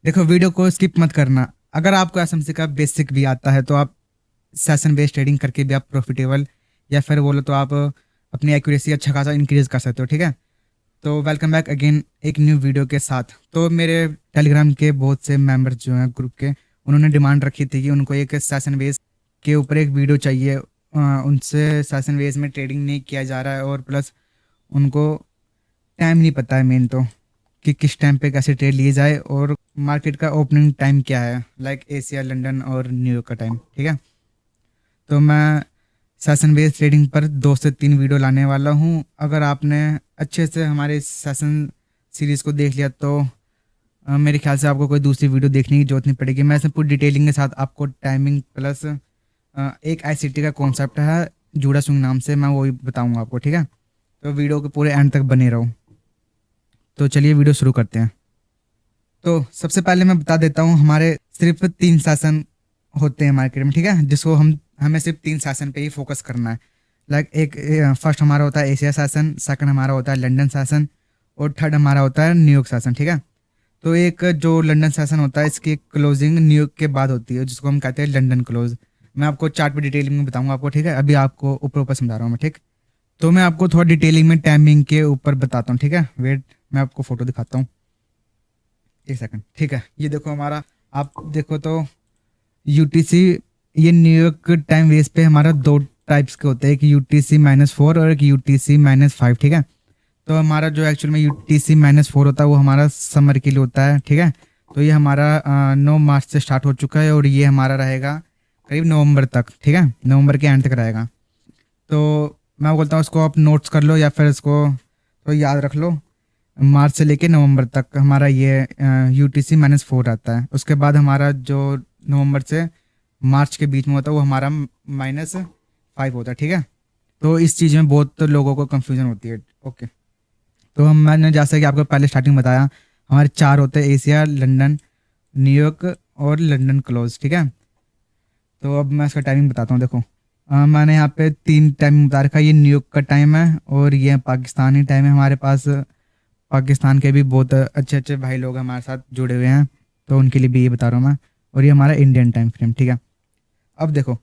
देखो, वीडियो को स्किप मत करना। अगर आपको एसएमसी का बेसिक भी आता है तो आप सेशन बेस्ड ट्रेडिंग करके भी आप प्रॉफिटेबल, या फिर बोलो तो आप अपनी एक्यूरेसी अच्छा खासा इंक्रीज कर सकते हो। ठीक है, तो वेलकम बैक अगेन एक न्यू वीडियो के साथ। तो मेरे टेलीग्राम के बहुत से मेंबर्स जो हैं ग्रुप के, उन्होंने डिमांड रखी थी कि उनको एक सेशन बेस के ऊपर एक वीडियो चाहिए। उनसे सेशन बेस में ट्रेडिंग नहीं किया जा रहा है, और प्लस उनको टाइम नहीं पता है मेन तो, कि किस टाइम पे कैसे ट्रेड लिए जाए, और मार्केट का ओपनिंग टाइम क्या है, लाइक एशिया, लंदन और न्यूयॉर्क का टाइम। ठीक है, तो मैं सेशन बेस्ड ट्रेडिंग पर 2 से 3 वीडियो लाने वाला हूँ। अगर आपने अच्छे से हमारे सेशन सीरीज़ को देख लिया तो मेरे ख्याल से आपको कोई दूसरी वीडियो देखने की जरूरत नहीं पड़ेगी। मैं इसमें पूरी डिटेलिंग के साथ आपको टाइमिंग प्लस एक आईसीटी का कॉन्सेप्ट है जूड़ा सुंग नाम से, मैं वही बताऊंगा आपको। ठीक है, तो वीडियो के पूरे एंड तक बने रहो। तो चलिए वीडियो शुरू करते हैं। तो सबसे पहले मैं बता देता हूँ, हमारे सिर्फ 3 सेशन होते हैं मार्केट में। ठीक है, जिसको हमें सिर्फ 3 सेशन पे ही फोकस करना है। लाइक एक फर्स्ट हमारा होता है एशिया सेशन, सेकंड हमारा होता है लंदन सेशन, और थर्ड हमारा होता है न्यूयॉर्क सेशन। ठीक है, तो एक जो लंदन सेशन होता है, इसकी क्लोजिंग न्यूयॉर्क के बाद होती है, जिसको हम कहते हैं लंदन क्लोज। मैं आपको चार्ट पे डिटेलिंग में बताऊंगा आपको। ठीक है, अभी आपको ऊपर ऊपर समझा रहा हूँ मैं। ठीक, तो मैं आपको थोड़ा डिटेलिंग में टाइमिंग के ऊपर बताता हूँ। ठीक है, वेट, मैं आपको फोटो दिखाता हूँ, एक सेकंड। ठीक है, ये देखो हमारा, आप देखो तो यूटीसी, ये न्यूयॉर्क टाइम बेस पे हमारा 2 टाइप्स के होते हैं, एक UTC-4 और एक UTC-5। ठीक है, तो हमारा जो एक्चुअल में UTC-4 होता है वो हमारा समर के लिए होता है। ठीक है, तो ये हमारा 9 मार्च से स्टार्ट हो चुका है, और ये हमारा रहेगा करीब नवंबर तक। ठीक है, नवंबर के एंड तक रहेगा। तो मैं बोलता हूँ इसको आप नोट्स कर लो, या फिर इसको तो याद रख लो। मार्च से लेके नवंबर तक हमारा ये UTC-4 आता है। उसके बाद हमारा जो नवंबर से मार्च के बीच में होता है वो हमारा -5 होता है। ठीक है, तो इस चीज़ में बहुत लोगों को कंफ्यूजन होती है। ओके, तो मैंने जैसा कि आपको पहले स्टार्टिंग बताया, हमारे 4 होते हैं, एशिया, लंदन, न्यूयॉर्क और लंदन क्लोज। ठीक है, तो अब मैं इसका टाइमिंग बताता हूँ। देखो, मैंने यहाँ पे 3 टाइम बता रखा है। ये न्यूयॉर्क का टाइम है, और ये पाकिस्तानी टाइम है। हमारे पास पाकिस्तान के भी बहुत अच्छे अच्छे भाई लोग हमारे साथ जुड़े हुए हैं, तो उनके लिए भी ये बता रहा हूँ मैं। और ये हमारा इंडियन टाइम फ्रेम। ठीक है, अब देखो,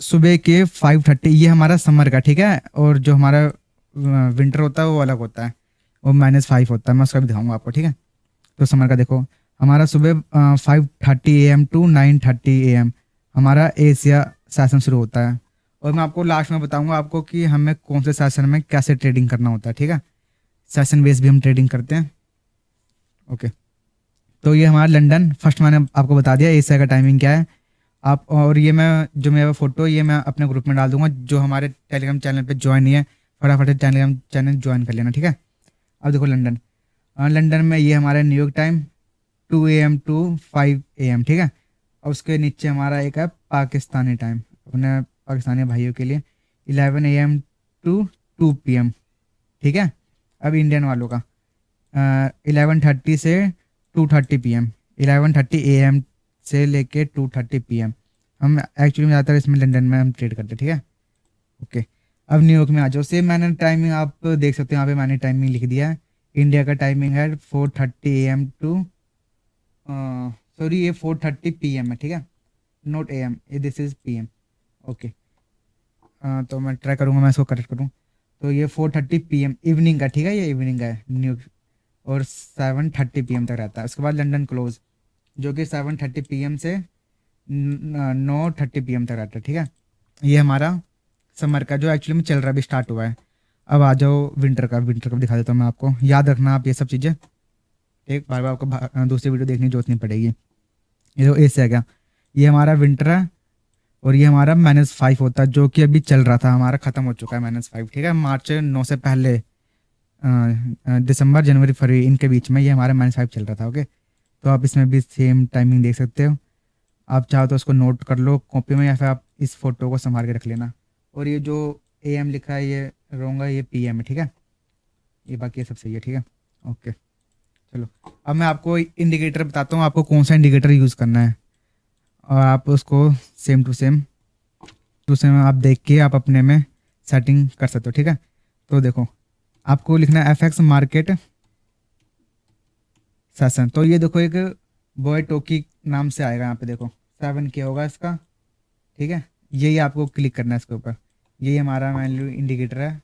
सुबह के 5:30 ये हमारा समर का। ठीक है, और जो हमारा विंटर होता है वो अलग होता है, वो -5 होता है। मैं उसका भी दिखाऊंगा आपको। ठीक है, तो समर का देखो, हमारा सुबह 5:30 AM टू 9:30 AM हमारा एशिया सेशन शुरू होता है। और मैं आपको लास्ट में बताऊंगा आपको कि हमें कौन से सेशन में कैसे ट्रेडिंग करना होता है। ठीक है, सेशन बेस भी हम ट्रेडिंग करते हैं। ओके, तो ये हमारा लंदन फर्स्ट, मैंने आपको बता दिया एशिया का टाइमिंग क्या है। आप, और ये मैं जो मेरा फोटो ये मैं अपने ग्रुप में डाल दूंगा। जो हमारे टेलीग्राम चैनल पे ज्वाइन नहीं है, फटाफट टेलीग्राम चैनल ज्वाइन कर लेना। ठीक है, अब देखो लंदन, लंदन में ये हमारा New York time 2 AM to 5 AM। ठीक है, और उसके नीचे हमारा एक है पाकिस्तानी टाइम, अपने पाकिस्तानी भाइयों के लिए 11 AM टू 2 PM। ठीक है, अब इंडियन वालों का 11:30 से 2:30 PM, 11:30 AM से लेके 2:30 PM। हम एक्चुअली में ज़्यादातर इसमें लंदन में हम ट्रेड करते हैं। ठीक है, ओके, अब न्यूयॉर्क में आ जाओ। सेम मैंने टाइमिंग आप देख सकते हो, यहाँ पे मैंने टाइमिंग लिख दिया है। इंडिया का टाइमिंग है 4:30 AM टू, सॉरी, ये 4:30 PM है। ठीक है, नॉट AM, ये दिस इज PM। ओके, तो मैं ट्राई करूँगा मैं इसको करेक्ट करूँ। तो ये 4:30 PM इवनिंग का। ठीक है, ये इवनिंग का है न्यूयॉर्क, और 7:30 PM तक रहता है। उसके बाद लंदन क्लोज, जो कि 7:30 PM से 9:30 PM तक रहता है। ठीक है, ये हमारा समर का जो एक्चुअली में चल रहा है, अभी स्टार्ट हुआ है। अब आ जाओ विंटर का। विंटर का भी दिखा देता हूँ मैं आपको, याद रखना आप ये सब चीज़ें। एक बार बार आपको दूसरी वीडियो देखने की जरूरत नहीं पड़ेगी। ये जो एस है क्या, ये हमारा विंटर है, और ये हमारा -5 होता है, जो कि अभी चल रहा था, हमारा ख़त्म हो चुका है -5। ठीक है, मार्च 9 से पहले दिसंबर, जनवरी, फरवरी, इनके बीच में ये हमारा -5 चल रहा था। ओके, तो आप इसमें भी सेम टाइमिंग देख सकते हो। आप चाहो तो उसको नोट कर लो कॉपी में, या फिर आप इस फोटो को संभाल के रख लेना। और ये जो AM लिखा है ये रॉन्ग है, ये PM है। ठीक है, ये बाकी ये सब सही है। ठीक है, ओके, चलो अब मैं आपको इंडिकेटर बताता हूँ, आपको कौन सा इंडिकेटर यूज़ करना है, और आप उसको सेम टू सेम आप देख के आप अपने में सेटिंग कर सकते हो। ठीक है, तो देखो, आपको लिखना है FX मार्केट सेशन। तो ये देखो, एक बॉय टोकी नाम से आएगा, यहाँ पे देखो 7K होगा इसका, ठीक है। यही आपको क्लिक करना है इसके ऊपर। यही हमारा वैल्यू इंडिकेटर है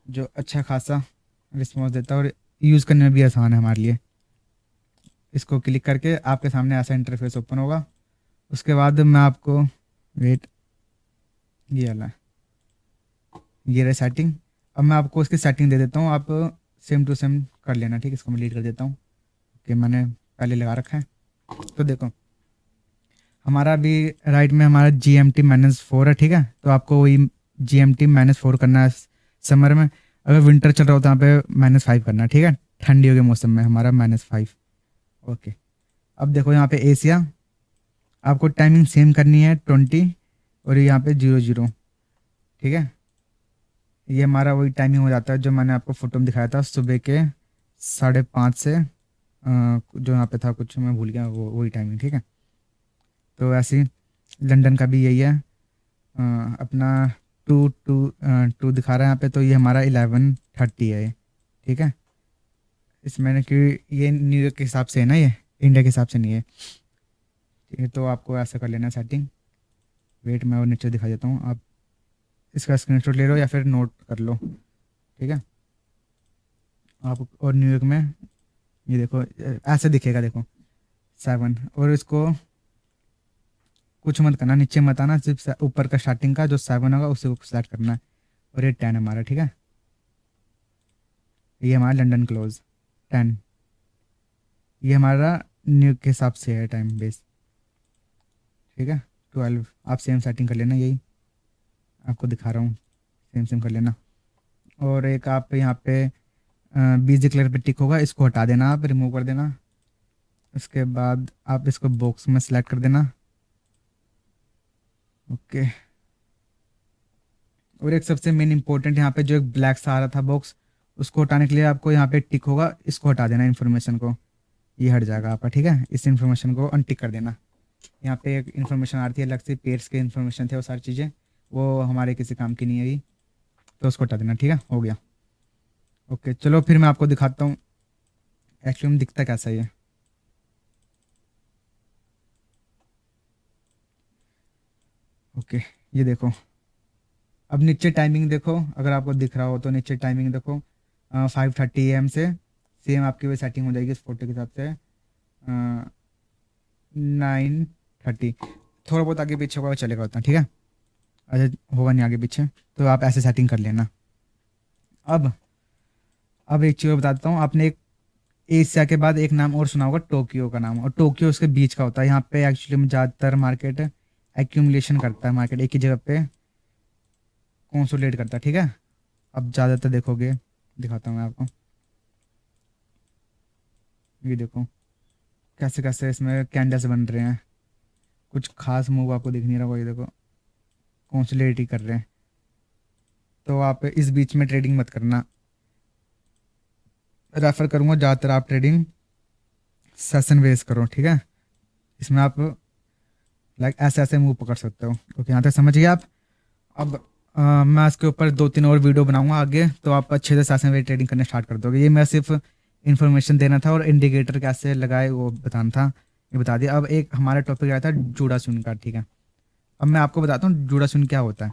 जो अच्छा खासा रिस्पॉन्स देता है और यूज़ करने में भी आसान है हमारे लिए। इसको क्लिक करके आपके सामने ऐसा इंटरफेस ओपन होगा। उसके बाद मैं आपको, वेट, ये वाला है, ये रहा सेटिंग। अब मैं आपको उसकी सेटिंग दे देता हूँ, आप सेम टू सेम कर लेना, ठीक है। इसको मैं डिलीट कर देता हूँ कि मैंने पहले लगा रखा है। तो देखो हमारा अभी राइट में हमारा GMT-4 है, ठीक है। तो आपको वही GMT-4 करना है समर में। अगर विंटर चल रहा हो तो यहाँ पे -5 करना है, ठीक है। ठंडियों के मौसम में हमारा -5। ओके। अब देखो यहाँ पे एशिया, आपको टाइमिंग सेम करनी है 20 और यहाँ पे 00, ठीक है। ये हमारा वही टाइमिंग हो जाता है जो मैंने आपको फोटो में दिखाया था, सुबह के 5:30 से जो यहाँ पे था कुछ मैं भूल गया, वो वही टाइमिंग, ठीक है। तो ऐसे ही लंदन का भी यही है, अपना 2 दिखा रहा है यहाँ पे, तो ये हमारा 11:30 है ये, ठीक है। इसमें कि ये न्यूयॉर्क के हिसाब से है ना, ये इंडिया के हिसाब से नहीं है, ठीक है। तो आपको ऐसा कर लेना सेटिंग। वेट मैं और नीचे दिखा देता हूँ, आप इसका स्क्रीनशॉट ले लो या फिर नोट कर लो, ठीक है। आप और न्यूयॉर्क में ये देखो ऐसे दिखेगा, देखो 7। और इसको कुछ मत करना, नीचे मत आना, सिर्फ ऊपर का स्टार्टिंग का जो 7 होगा उसे सेलेक्ट करना है। और ये 10 हमारा, ठीक है। ये हमारा लंदन क्लोज 10, ये हमारा न्यूयॉर्क के हिसाब से है टाइम बेस, ठीक है। 12 आप सेम सेटिंग कर लेना, यही आपको दिखा रहा हूँ, सेम सेम कर लेना। और एक आप यहाँ पे बीजी कलर पे टिक होगा, इसको हटा देना, आप रिमूव कर देना। उसके बाद आप इसको बॉक्स में सेलेक्ट कर देना, ओके। और एक सबसे मेन इंपॉर्टेंट, यहाँ पे जो एक ब्लैक सा आ रहा था बॉक्स, उसको हटाने के लिए आपको यहाँ पे टिक होगा, इसको हटा देना, इन्फॉर्मेशन को, ये हट जाएगा आपका, ठीक है। इस इन्फॉर्मेशन को अनटिक कर देना। यहाँ पे एक इन्फॉर्मेशन आती है अलग से, पेयर्स के इन्फॉर्मेशन थे वो सारी चीज़ें, वो हमारे किसी काम की नहीं है ये, तो उसको हटा देना, ठीक है। हो गया, ओके। चलो फिर मैं आपको दिखाता हूँ एक्चुअली में दिखता कैसा है ये। ओके, ये देखो, अब नीचे टाइमिंग देखो, अगर आपको दिख रहा हो तो नीचे टाइमिंग देखो, 5:30 AM से सेम आपकी वही सेटिंग हो जाएगी इस फोटो के हिसाब से, 9:30। थोड़ा बहुत आगे पीछे होगा चलेगा उतना, ठीक है। अच्छा होगा नहीं आगे पीछे, तो आप ऐसे सेटिंग कर लेना। अब अब एक चीज़ बता देता हूँ, आपने एक एशिया के बाद एक नाम और सुना होगा, टोक्यो का नाम, और टोक्यो उसके बीच का होता है। यहाँ पे एक्चुअली में ज़्यादातर मार्केट एक्यूमुलेशन करता है, मार्केट एक ही जगह पे कंसोलिडेट करता है, ठीक है। अब ज़्यादातर देखोगे, दिखाता हूँ मैं आपको, ये देखो कैसे कैसे इसमें कैंडल्स बन रहे हैं, कुछ खास मूव आपको दिख नहीं रहा होगा, ये देखो कंसोलिडेट ही कर रहे हैं। तो आप इस बीच में ट्रेडिंग मत करना, रेफर करूँगा ज़्यादातर आप ट्रेडिंग सेशन बेस करो, ठीक है। इसमें आप लाइक ऐसे ऐसे मूव पकड़ सकते हो, ओके, यहाँ तक समझ गए आप। अब मैं इसके ऊपर 2-3 और वीडियो बनाऊंगा आगे, तो आप अच्छे से सेशन बेस ट्रेडिंग करना स्टार्ट कर दोगे। ये मैं सिर्फ इन्फॉर्मेशन देना था और इंडिकेटर कैसे लगाए वो बताना था, ये बता दिया। अब एक हमारा टॉपिक आया था जूड़ा सुन का, ठीक है। अब मैं आपको बताता हूँ जूड़ा सुन क्या होता है।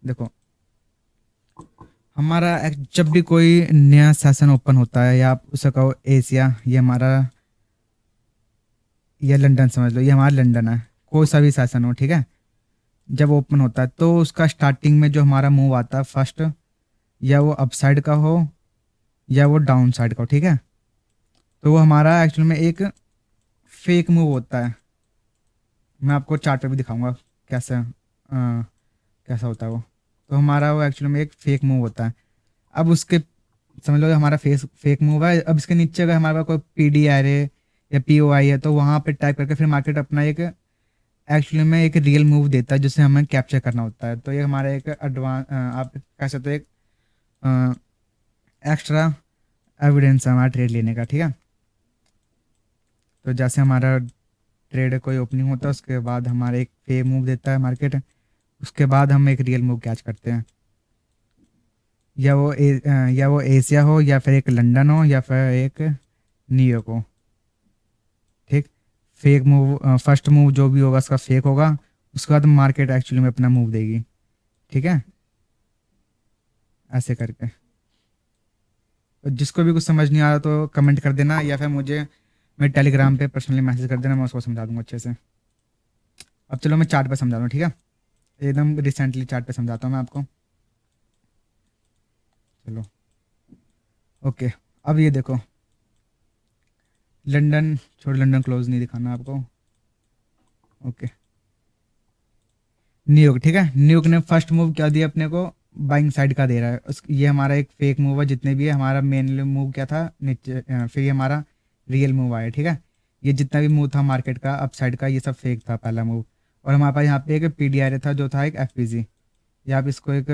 देखो हमारा जब भी कोई नया सेशन ओपन होता है, या आप उसे कहो एशिया, ये हमारा, या लंदन समझ लो, ये हमारा लंदन है, कोई सा भी सेशन हो, ठीक है। जब ओपन होता है तो उसका स्टार्टिंग में जो हमारा मूव आता है फर्स्ट, या वो अप साइड का हो या वो डाउन साइड का हो, ठीक है। तो वो हमारा एक्चुअल में एक फेक मूव होता है। मैं आपको चार्ट पे भी दिखाऊंगा कैसे कैसा होता है वो। तो हमारा वो एक्चुअली में एक फेक मूव होता है। अब उसके समझ लो हमारा फेस फेक मूव है। अब इसके नीचे अगर हमारे पास कोई PDR है या POI है, तो वहाँ पे टाइप करके फिर मार्केट अपना एक एक्चुअली में एक रियल मूव देता है जिसे हमें कैप्चर करना होता है। तो ये हमारा एक एडवांस, आप कह सकते हो एक एक्स्ट्रा एविडेंस है हमारा ट्रेड लेने का, ठीक है। तो जैसे हमारा ट्रेड कोई ओपनिंग होता है, उसके बाद हमारा एक पे मूव देता है मार्केट, उसके बाद हम एक रियल मूव कैच करते हैं, या वो एशिया हो, या फिर एक लंदन हो, या फिर एक न्यूयॉर्क हो, ठीक। फेक मूव, फर्स्ट मूव जो भी होगा उसका फेक होगा, उसके बाद मार्केट एक्चुअली में अपना मूव देगी। ठीक है, ऐसे करके। तो जिसको भी कुछ समझ नहीं आ रहा तो कमेंट कर देना, या फिर मुझे मेरे टेलीग्राम पे पर्सनली मैसेज कर देना, मैं उसको समझा दूंगा अच्छे से। अब चलो मैं चार्ट पे समझा दूँ, ठीक है, एकदम रिसेंटली चार्ट पे समझाता हूँ मैं आपको। चलो, ओके। अब ये देखो, लंदन छोड़, लंदन क्लोज नहीं दिखाना आपको। ओके, न्यूयॉर्क, ठीक है, न्यूयॉर्क ने फर्स्ट मूव क्या दिया अपने को, बाइंग साइड का दे रहा है ये हमारा एक फेक मूव है, जितने भी है हमारा मेन मूव क्या था नीचे, फिर ये हमारा रियल मूव आया, ठीक है। ये जितना भी मूव था मार्केट का अप साइड का, ये सब फेक था पहला मूव। और हमारे पास यहाँ पे एक पीडीआर था जो था एक एफपीजी, या आप इसको एक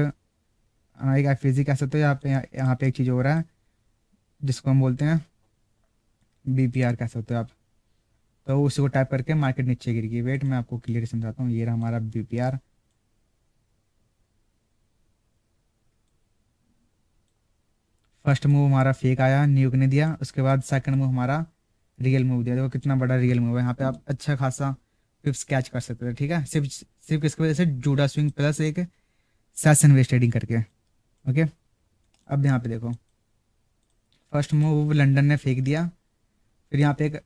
एफपीजी कह सकते हो। यहाँ पे एक चीज़ हो रहा है जिसको हम बोलते हैं बीपीआर कह सकते हो आप। तो उसी को टाइप करके मार्केट नीचे गिर गई। वेट, मैं आपको क्लियर समझाता हूँ। ये रहा हमारा बीपीआर। फर्स्ट मूव हमारा फेक आया, न्यूक ने दिया, उसके बाद सेकंड मूव हमारा रियल मूव दिया। देखो कितना बड़ा रियल मूव है, यहाँ पे आप अच्छा खासा पिप्स कैच कर सकते थे, ठीक है, सिर्फ सिर्फ इसकी वजह से जूडा स्विंग प्लस एक सेशन वेस्ट ट्रेडिंग करके। ओके, अब यहाँ पे देखो, फर्स्ट मूव लंदन ने फेंक दिया, फिर यहाँ पे एक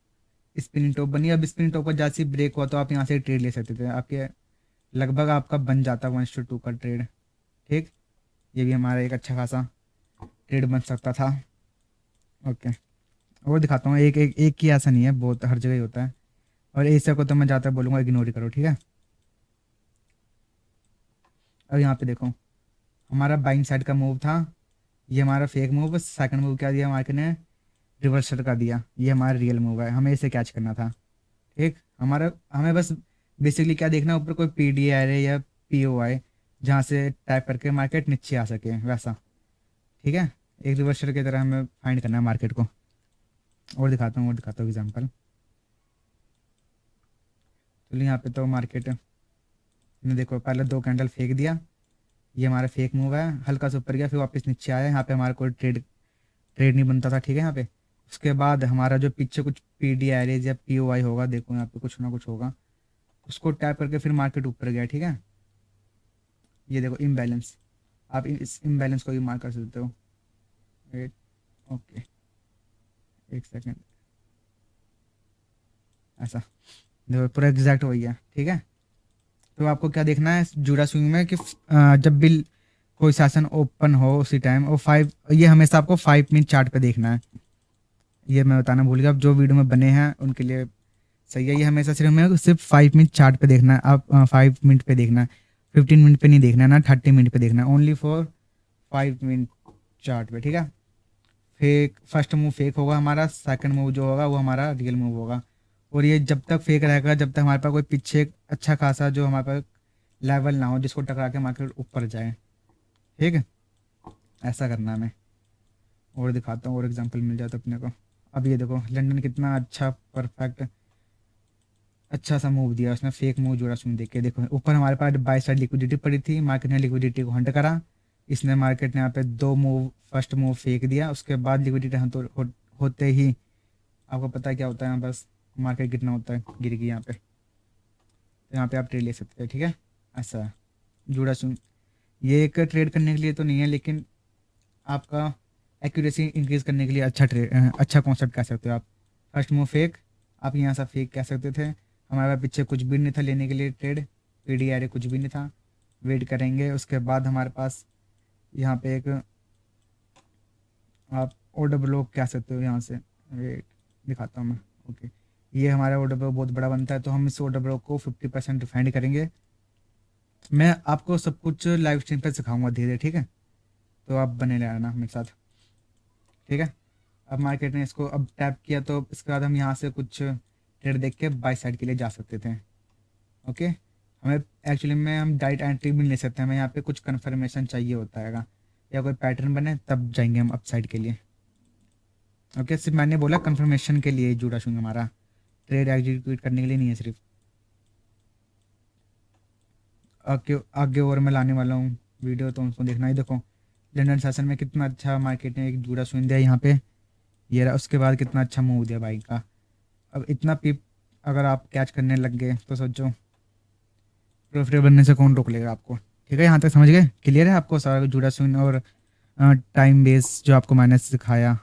स्पिनिंग टॉप बनी। अब स्पिनिंग टॉप पर जैसे ब्रेक हुआ तो आप यहाँ से ट्रेड ले सकते थे, आपके लगभग आपका बन जाता 1:2 का ट्रेड। ठीक, ये भी हमारा एक अच्छा खासा ट्रेड बन सकता था। ओके, और दिखाता हूँ, एक एक एक ही ऐसा नहीं है, बहुत हर जगह ही होता है। और ऐसा को तो मैं ज़्यादा बोलूँगा इग्नोर ही करो, ठीक है। अब यहाँ पे देखो, हमारा बाइंग साइड का मूव था, ये हमारा फेक मूव। सेकंड मूव क्या दिया मार्केट ने, रिवर्सल का दिया। ये हमारा रियल मूव है, हमें इसे कैच करना था। ठीक, हमारा हमें बस बेसिकली क्या देखना, ऊपर कोई पी डी आए या पी ओ आए जहाँ से टाइप करके मार्केट नीचे आ सके वैसा। ठीक है, एक रिवर्सल की तरह हमें फाइंड करना है मार्केट को। और दिखाता हूँ एग्जाम्पल। चलिए, यहाँ पे तो मार्केट ने देखो पहले 2 कैंडल फेंक दिया, ये हमारा फेक मूव है, हल्का सा ऊपर गया फिर वापस नीचे आया। यहाँ पे हमारा कोई ट्रेड ट्रेड नहीं बनता था, ठीक है यहाँ पे। उसके बाद हमारा जो पीछे कुछ पी डी एरेज या पी ओ आई होगा, देखो यहाँ पे कुछ ना कुछ होगा, उसको टैप करके फिर मार्केट ऊपर गया, ठीक है। ये देखो इम्बैलेंस, आप इस इम्बैलेंस को भी मार्क कर सकते हो। वेट, ओके, एक सेकेंड, ऐसा देखो पूरा एग्जैक्ट वही है, ठीक है। तो आपको क्या देखना है जूड़ा स्विंग में कि जब भी कोई सेशन ओपन हो उसी टाइम वो 5, ये हमेशा आपको 5 मिनट चार्ट पे देखना है। ये मैं बताना भूल गया, अब जो वीडियो में बने हैं उनके लिए सही है, ये हमेशा सिर्फ हमें सिर्फ 5 मिनट चार्ट पे देखना है। आप 5 मिनट पे देखना है, 15 मिनट पे नहीं देखना है ना, 30 मिनट पे देखना है, ओनली फॉर 5 मिनट चार्ट पे, ठीक है। फेक फर्स्ट मूव फेक होगा हमारा, सेकंड मूव जो होगा वो हमारा रियल मूव होगा। और ये जब तक फेक रहेगा जब तक हमारे पास कोई पीछे एक अच्छा खासा जो हमारे पास लेवल ना हो जिसको टकरा के मार्केट ऊपर जाए। ठीक है, ऐसा करना है हमें। और दिखाता हूँ और एग्जांपल मिल जाता अपने को। अब ये देखो लंदन कितना अच्छा परफेक्ट अच्छा सा मूव दिया उसने, फेक मूव जोड़ा सुन देख के। देखो ऊपर हमारे पास बाई साइड लिक्विडिटी पड़ी थी, मार्केट ने लिक्विडिटी को हंट करा। इसने मार्केट ने यहाँ पे 2 मूव, फर्स्ट मूव फेंक दिया, उसके बाद लिक्विडिटी हंट होते ही आपको पता है क्या होता है, बस मार्केट कितना होता है, गिर गई यहाँ पे। तो यहाँ पे आप ट्रेड ले सकते हैं, ठीक है। ऐसा है जुड़ा सुन, ये एक ट्रेड करने के लिए तो नहीं है, लेकिन आपका एक्यूरेसी इंक्रीज करने के लिए अच्छा कॉन्सेप्ट कह सकते हो आप। फर्स्ट मूव फेक, आप यहाँ से फेक कह सकते थे। हमारे पास पीछे कुछ भी नहीं था लेने के लिए ट्रेड, पी डी आर कुछ भी नहीं था। वेट करेंगे, उसके बाद हमारे पास यहाँ पे एक आप ऑर्डर ब्लॉक कह सकते हो यहाँ से। वेट दिखाता हूँ मैं। ओके, ये हमारा ऑर्डर ब्लॉक बहुत बड़ा बनता है, तो हम इस ऑर्डर ब्लॉक को 50% रिफाइंड करेंगे। मैं आपको सब कुछ लाइव स्ट्रीम पर सिखाऊंगा धीरे धीरे, ठीक है, तो आप बने रहना मेरे साथ, ठीक है। अब मार्केट ने इसको अब टैप किया, तो इसके बाद हम यहाँ से कुछ ट्रेड देख के बाई साइड के लिए जा सकते थे। ओके, हमें एक्चुअली में हम डायरेक्ट एंट्री भी नहीं ले सकते, हमें यहाँ पे कुछ कन्फर्मेशन चाहिए होता है, या कोई पैटर्न बने तब जाएंगे हम अप साइड के लिए। ओके, सिर्फ मैंने बोला कन्फर्मेशन के लिए जुड़ा छूंगा, हमारा ट्रेड एग्जीक्यूट करने के लिए नहीं है सिर्फ। आगे आगे और मैं लाने वाला हूँ वीडियो, तो उनको देखना ही। देखो लंदन सेशन में कितना अच्छा मार्केट ने एक जूड़ा सुन दिया यहाँ पे, ये रहा। उसके बाद कितना अच्छा मूव दिया बाइक का। अब इतना पिप अगर आप कैच करने लग गए तो सोचो प्रॉफिटेबल बनने से कौन रोक लेगा आपको। ठीक है, यहाँ तक समझ गए? क्लियर है आपको सारा जुड़ा स्विंग और टाइम बेस जो आपको मैंने सिखाया,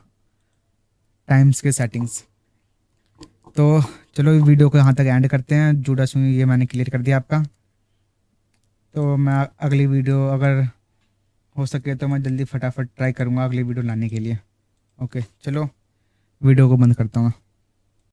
टाइम्स के सेटिंग्स। तो चलो वीडियो को यहाँ तक एंड करते हैं। जुड़ा स्विंग ये मैंने क्लियर कर दिया आपका। तो मैं अगली वीडियो अगर हो सके तो मैं जल्दी फटाफट ट्राई करूँगा अगली वीडियो लाने के लिए। ओके चलो वीडियो को बंद करता हूँ।